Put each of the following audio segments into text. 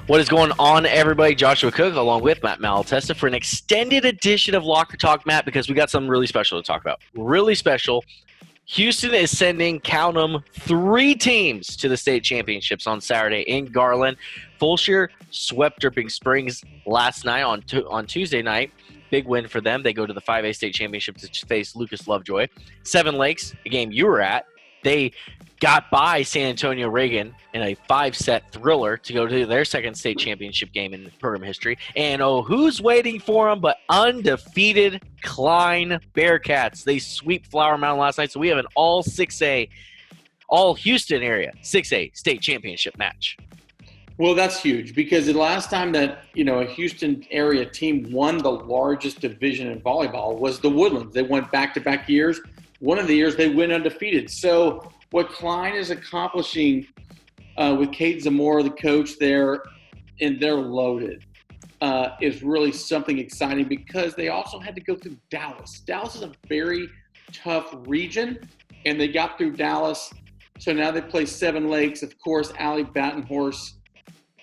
What is going on, everybody? Joshua Cook along with Matt Malatesta for an extended edition of Locker Talk, Matt, because we got something really special to talk about. Really special. Houston is sending, count them, 3 teams to the state championships on Saturday in Garland. Fulshear swept Dripping Springs last night on Tuesday night. Big win for them. They go to the 5A state championship to face Lucas Lovejoy. Seven Lakes, a game you were at, they got by San Antonio Reagan in a 5-set thriller to go to their second state championship game in program history. And who's waiting for them but undefeated Klein Bearcats? They sweep Flower Mound last night, so we have an all 6A, all Houston area 6A state championship match. Well, that's huge because the last time that, a Houston area team won the largest division in volleyball was the Woodlands. They won back-to-back years. One of the years they went undefeated. So what Klein is accomplishing with Kate Zamora, the coach there, and they're loaded, is really something exciting because they also had to go through Dallas. Dallas is a very tough region, and they got through Dallas. So now they play Seven Lakes. Of course, Allie Battenhorst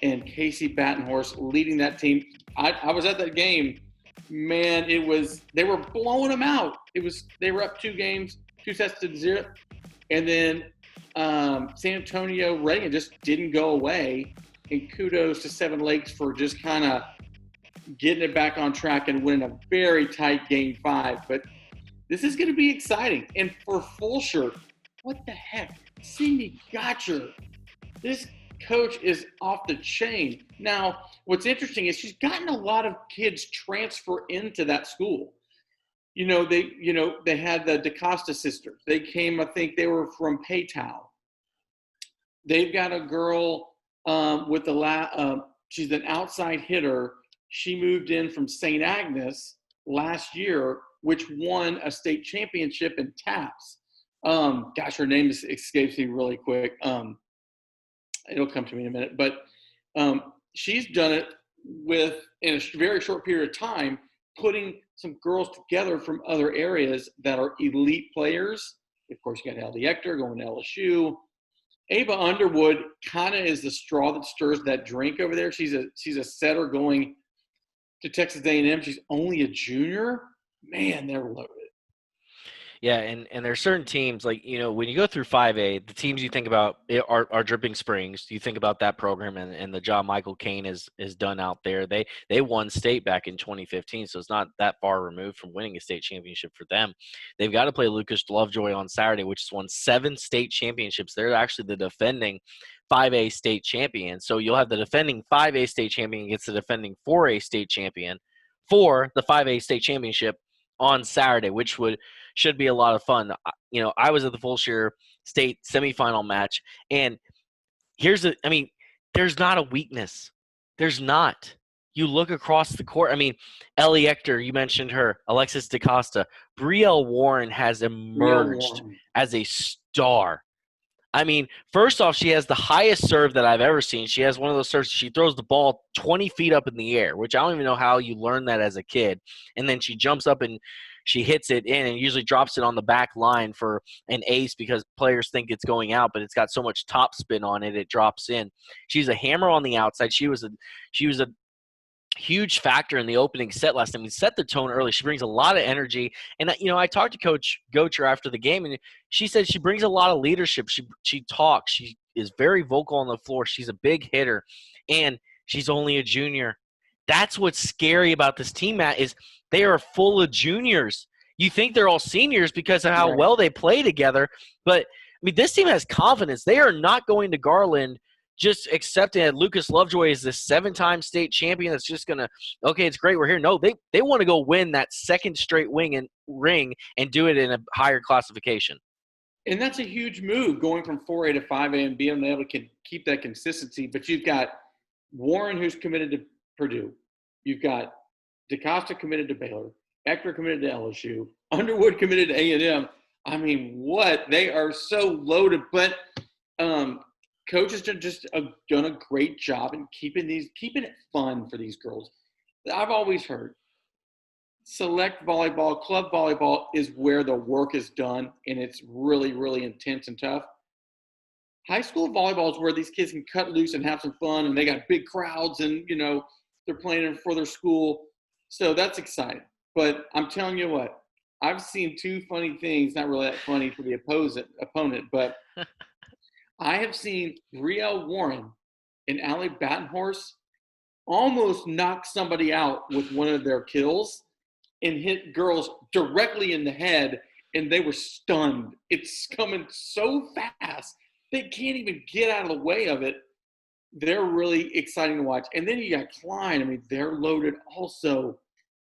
and Casey Battenhorst leading that team. I was at that game. Man, they were blowing them out. They were up 2-0, and then San Antonio Reagan just didn't go away. And kudos to Seven Lakes for just kind of getting it back on track and winning a very tight Game 5. But this is going to be exciting. And for Fulshear, what the heck? Cindy Gotcher, this coach is off the chain. Now, what's interesting is she's gotten a lot of kids transfer into that school. They had the DaCosta sisters. They came, I think they were from Paytown. They've got a girl with she's an outside hitter. She moved in from St. Agnes last year, which won a state championship in taps. Her name escapes me really quick. It'll come to me in a minute. But she's done it in a very short period of time, putting some girls together from other areas that are elite players. Of course, you got Allie Ector going to LSU. Ava Underwood kind of is the straw that stirs that drink over there. She's a setter going to Texas A&M. She's only a junior. Man, they're loaded. Yeah, and there's certain teams, like, when you go through 5A, the teams you think about are Dripping Springs. You think about that program and the job Michael Kane has done out there. They won state back in 2015, so it's not that far removed from winning a state championship for them. They've got to play Lucas Lovejoy on Saturday, which has won 7 state championships. They're actually the defending 5A state champion. So you'll have the defending 5A state champion against the defending 4A state champion for the 5A state championship on Saturday, which should be a lot of fun. I was at the Fulshear State semifinal match, and there's not a weakness. There's not. You look across the court. Ellie Ector, you mentioned her, Alexis DaCosta. Brielle Warren has emerged as a star. First off, she has the highest serve that I've ever seen. She has one of those serves. She throws the ball 20 feet up in the air, which I don't even know how you learn that as a kid. And then she jumps up and she hits it in and usually drops it on the back line for an ace because players think it's going out, but it's got so much top spin on it, it drops in. She's a hammer on the outside. She was a huge factor in the opening set last time. We set the tone early. She brings a lot of energy. And, I talked to Coach Gocher after the game, and she said she brings a lot of leadership. She talks. She is very vocal on the floor. She's a big hitter, and she's only a junior. That's what's scary about this team, Matt, is they are full of juniors. You think they're all seniors because of how well they play together. But, this team has confidence. They are not going to Garland just accepting that Lucas Lovejoy is the 7-time state champion that's just going to, okay, it's great, we're here. No, they want to go win that second straight ring and do it in a higher classification. And that's a huge move, going from 4A to 5A and being able to keep that consistency. But you've got Warren, who's committed to Purdue. You've got DaCosta committed to Baylor. Ector committed to LSU. Underwood committed to A&M. They are so loaded. But coaches have just done a great job in keeping it fun for these girls. I've always heard select volleyball, club volleyball is where the work is done, and it's really, really intense and tough. High school volleyball is where these kids can cut loose and have some fun, and they got big crowds, and they're playing for their school, so that's exciting. But I'm telling you what, I've seen two funny things. Not really that funny for the opponent, but I have seen Brielle Warren and Allie Battenhorst almost knock somebody out with one of their kills and hit girls directly in the head, and they were stunned. It's coming so fast. They can't even get out of the way of it. They're really exciting to watch. And then you got Klein. I mean, they're loaded also,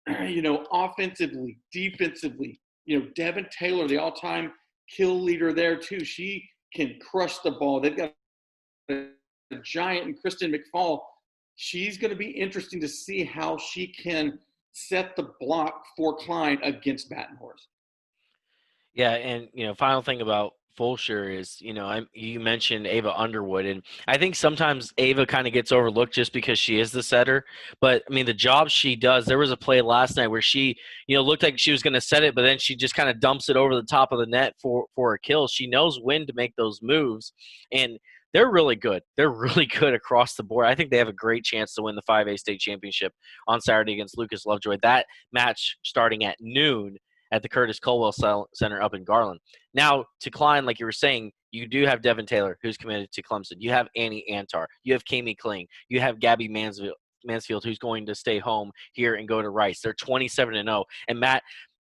offensively, defensively. Devin Taylor, the all-time kill leader there too. She can crush the ball. They've got a giant in Kristen McFall. She's going to be interesting to see how she can set the block for Klein against Battenhorst. Yeah, and final thing about Fulshear is, you mentioned Ava Underwood, and I think sometimes Ava kind of gets overlooked just because she is the setter. But I mean, the job she does. There was a play last night where she, looked like she was going to set it, but then she just kind of dumps it over the top of the net for a kill. She knows when to make those moves, and they're really good. They're really good across the board. I think they have a great chance to win the 5A state championship on Saturday against Lucas Lovejoy. That match starting at noon at the Curtis Colwell Center up in Garland. Now, to Klein, like you were saying, you do have Devin Taylor, who's committed to Clemson. You have Annie Antar. You have Kami Kling. You have Gabby Mansfield, who's going to stay home here and go to Rice. They're 27-0. And, Matt,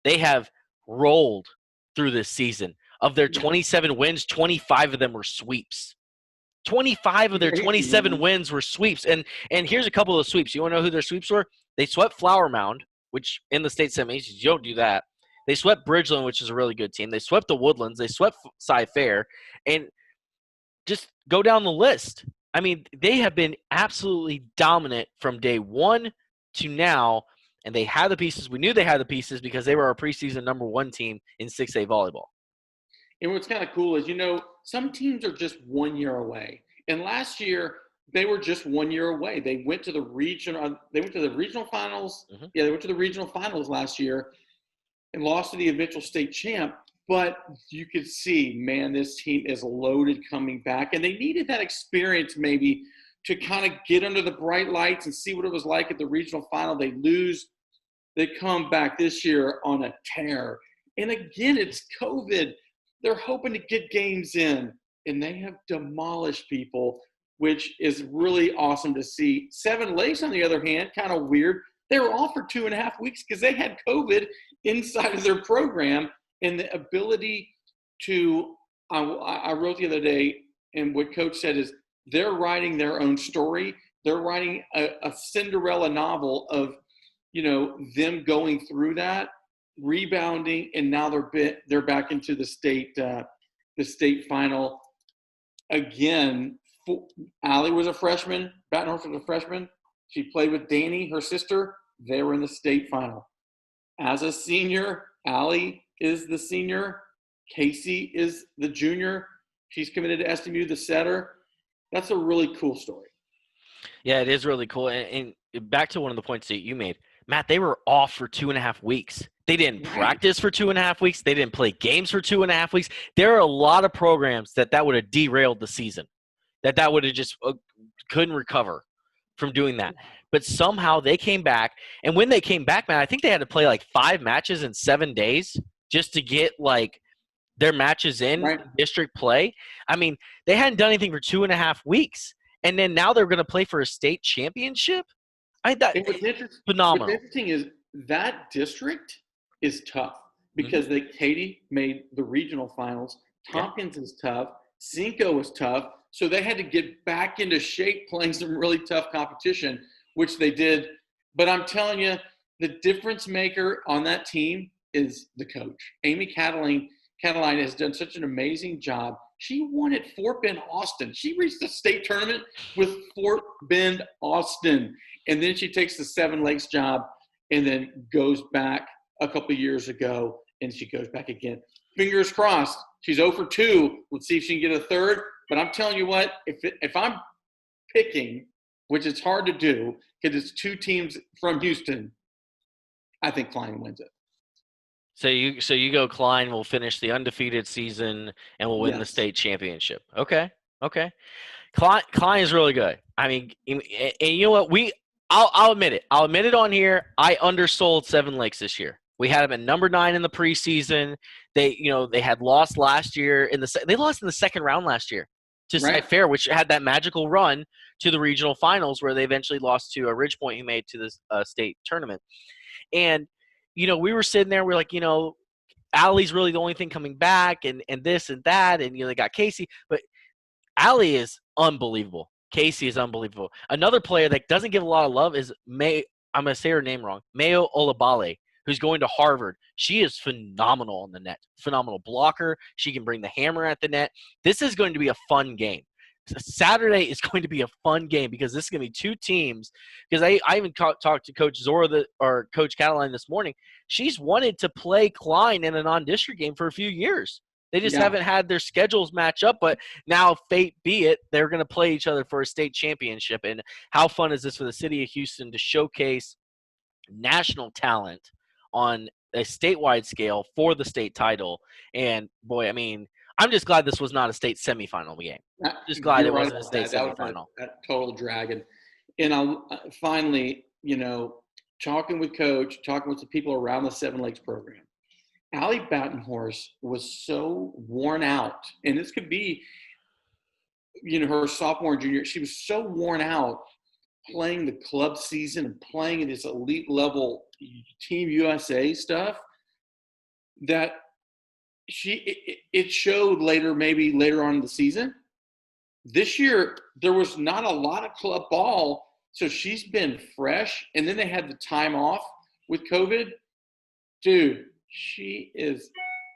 they have rolled through this season. Of their 27 wins, 25 of them were sweeps. 25 of their 27 wins were sweeps. And here's a couple of sweeps. You want to know who their sweeps were? They swept Flower Mound, which in the state semis, you don't do that. They swept Bridgeland, which is a really good team. They swept the Woodlands. They swept Cy Fair. And just go down the list. I mean, they have been absolutely dominant from day one to now, and they had the pieces. We knew they had the pieces because they were our preseason number one team in 6A volleyball. And what's kind of cool is, some teams are just 1 year away. And last year, they were just 1 year away. They went to the regional finals. Mm-hmm. Yeah, they went to the regional finals last year and lost to the eventual state champ. But you could see, man, this team is loaded coming back. And they needed that experience maybe to kind of get under the bright lights and see what it was like at the regional final. They lose. They come back this year on a tear. And again, it's COVID. They're hoping to get games in. And they have demolished people, which is really awesome to see. Seven Lakes, on the other hand, kind of weird. They were off for 2.5 weeks because they had COVID inside of their program, and the ability to I wrote the other day, and what Coach said is they're writing their own story. They're writing a Cinderella novel of, them going through that, rebounding, and now they're back into the state final. Again, Allie was a freshman. Battenhorst was a freshman. She played with Danny, her sister. They were in the state final. As a senior, Allie is the senior. Casey is the junior. She's committed to SMU, the setter. That's a really cool story. Yeah, it is really cool. And back to one of the points that you made, Matt, they were off for 2.5 weeks. They didn't practice for 2.5 weeks. They didn't play games for 2.5 weeks. There are a lot of programs that would have derailed the season, that would have just couldn't recover from doing that. But somehow they came back. And when they came back, man, I think they had to play like 5 matches in 7 days just to get like their matches in district play. I mean, they hadn't done anything for 2.5 weeks. And then now they're going to play for a state championship? Phenomenal. What's interesting is that district is tough because Katy made the regional finals. Tompkins is tough. Cinco is tough. So they had to get back into shape playing some really tough competition, which they did. But I'm telling you, the difference maker on that team is the coach. Amy Cataline has done such an amazing job. She won at Fort Bend, Austin. She reached the state tournament with Fort Bend, Austin. And then she takes the Seven Lakes job and then goes back a couple of years ago, and she goes back again. Fingers crossed. She's 0 for 2. Let's see if she can get a third. But I'm telling you what, if I'm picking, which is hard to do because it's 2 teams from Houston, I think Klein wins it. So you go Klein will finish the undefeated season and will win the state championship. Okay. Okay. Klein is really good. I mean, and you know what? I'll admit it. I'll admit it on here. I undersold Seven Lakes this year. We had them at number 9 in the preseason. They had lost last year they lost in the second round last year to Right. Side Fair, which had that magical run to the regional finals where they eventually lost to Ridgepoint, who made to the state tournament. And we were sitting there. We're like, Allie's really the only thing coming back, and this and that, and they got Casey, but Allie is unbelievable. Casey is unbelievable. Another player that doesn't get a lot of love is May. I'm going to say her name wrong. Mayo Olabale, who's going to Harvard. She is phenomenal on the net. Phenomenal blocker. She can bring the hammer at the net. This is going to be a fun game. Saturday is going to be a fun game because this is going to be two teams. Because I even talked to Coach Zora or Coach Cataline this morning. She's wanted to play Klein in a non-district game for a few years. They just Yeah. haven't had their schedules match up, but now fate be it, they're going to play each other for a state championship. And how fun is this for the city of Houston to showcase national talent on a statewide scale for the state title? And boy, I mean, I'm just glad this was not a state semifinal game. Just glad You're it right wasn't a about state that. That was semifinal. a total dragon. And I'll finally, talking with Coach, talking with the people around the Seven Lakes program. Allie Battenhorst was so worn out, and this could be, her sophomore and junior. She was so worn out playing the club season and playing in this elite level Team USA stuff that it showed maybe later on in the season. This year, there was not a lot of club ball, so she's been fresh. And then they had the time off with COVID. Dude, she is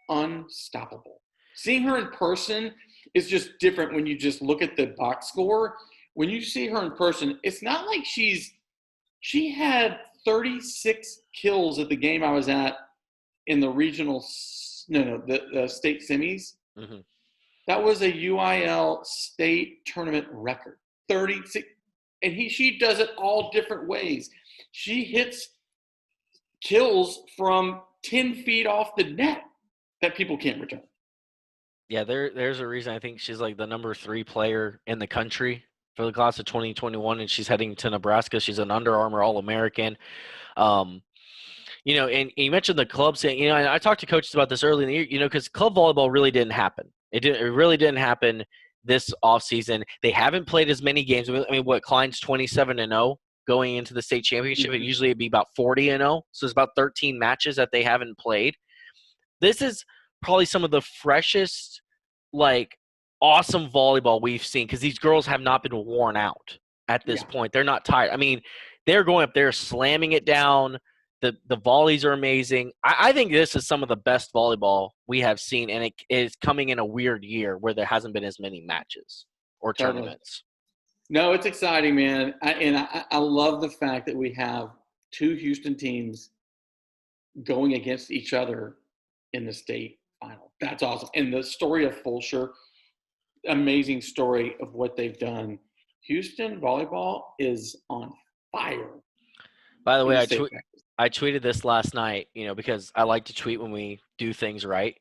unstoppable. Seeing her in person is just different when you just look at the box score. When you see her in person, it's not like she had 36 kills at the game I was at in the regional, the state semis. Mm-hmm. That was a UIL state tournament record. 36. And she does it all different ways. She hits kills from 10 feet off the net that people can't return. Yeah, there's a reason I think she's like the number 3 player in the country for the class of 2021, and she's heading to Nebraska. She's an Under Armour All-American. And you mentioned the clubs. And I talked to coaches about this early in the year. Because club volleyball really didn't happen. It really didn't happen this offseason. They haven't played as many games. I mean, what, Klein's 27-0 going into the state championship. Mm-hmm. Usually it'd be about 40-0. So it's about 13 matches that they haven't played. This is probably some of the freshest, awesome volleyball we've seen because these girls have not been worn out at this point. They're not tired. I mean, they're going up there slamming it down. The volleys are amazing. I think this is some of the best volleyball we have seen, and it is coming in a weird year where there hasn't been as many matches or tournaments. No, it's exciting, man. I love the fact that we have two Houston teams going against each other in the state final. That's awesome. And the story of Fulshear, amazing story of what they've done. Houston volleyball is on fire. By the way, I tweeted this last night, because I like to tweet when we do things right,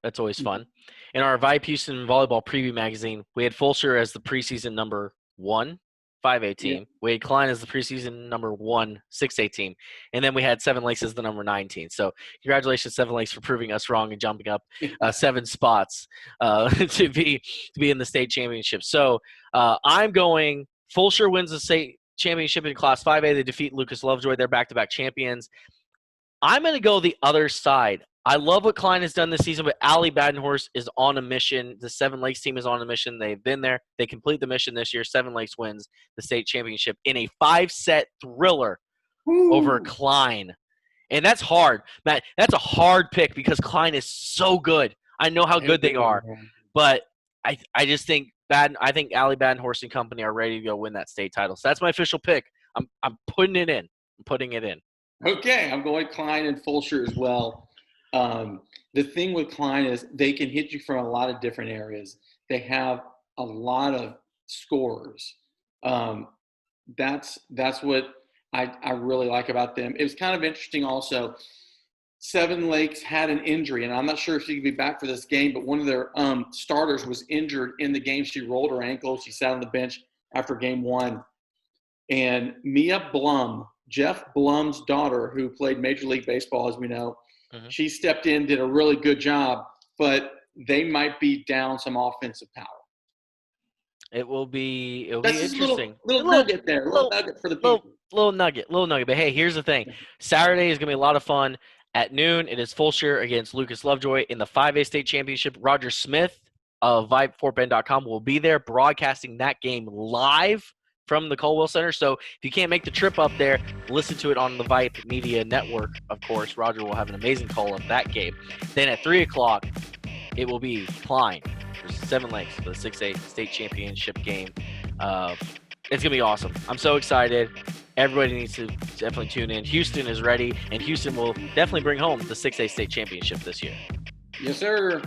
that's always fun. In our VYPE Houston volleyball preview magazine, we had Fulshear as the preseason number 1 5A team. Yeah. We had Klein as the preseason number 1 6A team. And then we had Seven Lakes as the number 19. So congratulations, Seven Lakes, for proving us wrong and jumping up 7 spots to be in the state championship. So I'm going Fulshear wins the state championship in Class 5A. They defeat Lucas Lovejoy. They're back-to-back champions. I'm going to go the other side. I love what Klein has done this season, but Allie Badenhorst is on a mission. The Seven Lakes team is on a mission. They've been there. They complete the mission this year. Seven Lakes wins the state championship in a 5-set thriller over Klein. And that's hard. Matt, that's a hard pick because Klein is so good. I know how good they are. But I just think I think Allie Badenhorst and company are ready to go win that state title. So that's my official pick. I'm putting it in. I'm putting it in. Okay, I'm going Klein and Fulshear as well. The thing with Klein is they can hit you from a lot of different areas. They have a lot of scorers. That's what I really like about them. It was kind of interesting also. Seven Lakes had an injury, and I'm not sure if she could be back for this game, but one of their starters was injured in the game. She rolled her ankle. She sat on the bench after game one. And Mia Blum, Jeff Blum's daughter, who played Major League Baseball, as we know, she stepped in, did a really good job, but they might be down some offensive power. It'll be That's just interesting. A little nugget there, a little nugget for the people. Little nugget. But hey, here's the thing. Saturday is gonna be a lot of fun. At noon, it is Fulshear against Lucas Lovejoy in the 5A state championship. Roger Smith of VYPE4Ben.com will be there broadcasting that game live from the Colwell Center. So if you can't make the trip up there, listen to it on the VYPE Media Network, of course. Roger will have an amazing call of that game. Then at 3 o'clock, it will be Klein for Seven Lakes for the 6A state championship game. It's going to be awesome. I'm so excited. Everybody needs to definitely tune in. Houston is ready, and Houston will definitely bring home the 6A state championship this year. Yes, sir.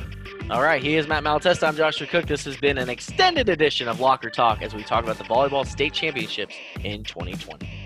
All right, he is Matt Malatesta. I'm Joshua Cook. This has been an extended edition of Locker Talk as we talk about the volleyball state championships in 2020.